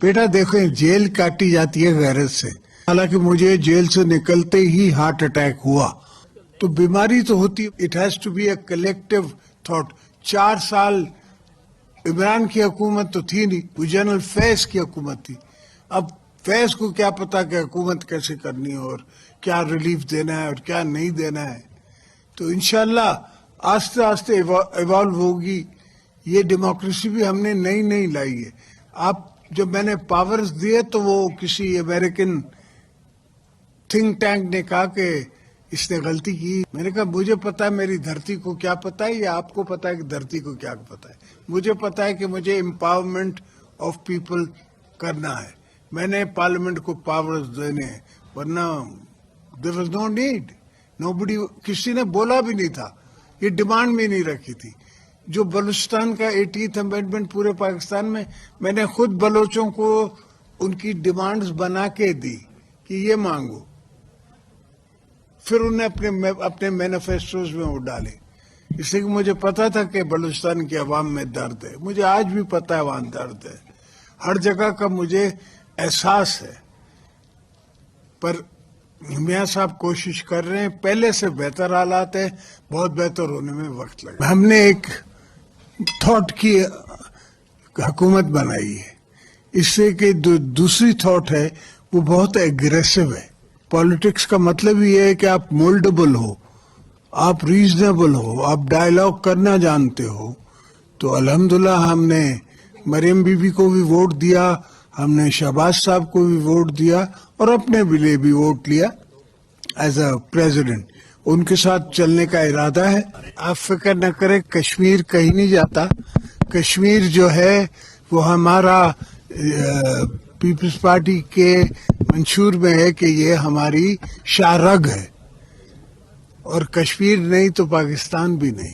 بیٹا دیکھیں جیل کاٹی جاتی ہے غیرت سے، حالانکہ مجھے جیل سے نکلتے ہی ہارٹ اٹیک ہوا، تو بیماری تو ہوتی، it has to be a collective thought. 4 سال عمران کی حکومت تو تھی نہیں، وہ جنرل فیض کی حکومت تھی۔ اب فیض کو کیا پتا کہ حکومت کیسے کرنی ہے اور کیا ریلیف دینا ہے اور کیا نہیں دینا ہے، تو انشاءاللہ آہستہ آہستہ ایوالو ہوگی۔ یہ ڈیموکریسی بھی ہم نے نئی لائی ہے۔ آپ جب میں نے پاورز دیے تو وہ کسی امریکن تھنک ٹینک نے کہا کہ اس نے غلطی کی، میں نے کہا مجھے پتا ہے میری دھرتی کو کیا پتا ہے یا آپ کو پتا ہے کہ دھرتی کو کیا پتا ہے؟ مجھے پتا ہے کہ مجھے امپاورمنٹ آف پیپل کرنا ہے، میں نے پارلیمنٹ کو پاورز دینے ہیں، ورنہ there was no need. Nobody، کسی نے بولا بھی نہیں تھا، یہ ڈیمانڈ بھی نہیں رکھی تھی۔ جو بلوچستان کا 80th امینڈمنٹ پورے پاکستان میں نے خود بلوچوں کو ان کی ڈیمانڈز بنا کے دی کہ یہ مانگو، پھر انہیں اپنے مینیفیسٹوز میں وہ ڈالے، اس لیے کہ مجھے پتا تھا کہ بلوچستان کی عوام میں درد ہے، مجھے آج بھی پتا ہے وہاں درد ہے، ہر جگہ کا مجھے احساس ہے، پر میاں صاحب کوشش کر رہے ہیں، پہلے سے بہتر حالات ہیں، بہت بہتر ہونے میں وقت لگا۔ ہم نے ایک تھاٹ کی حکومت بنائی ہے، اس سے کہ دوسری تھاٹ ہے وہ بہت ایگریسو ہے۔ پالیٹکس کا مطلب یہ ہے کہ آپ مولڈیبل ہو، آپ ریزنیبل ہو، آپ ڈائیلاگ کرنا جانتے ہو، تو الحمدللہ ہم نے مریم بی بی کو بھی ووٹ دیا، ہم نے شہباز صاحب کو بھی ووٹ دیا اور اپنے لیے بھی ووٹ لیا ایز اے پریزیڈنٹ۔ ان کے ساتھ چلنے کا ارادہ ہے۔ آپ فکر نہ کریں، کشمیر کہیں نہیں جاتا، کشمیر جو ہے وہ ہمارا پیپلز پارٹی کے منشور میں ہے کہ یہ ہماری شاہ رگ ہے، اور کشمیر نہیں تو پاکستان بھی نہیں۔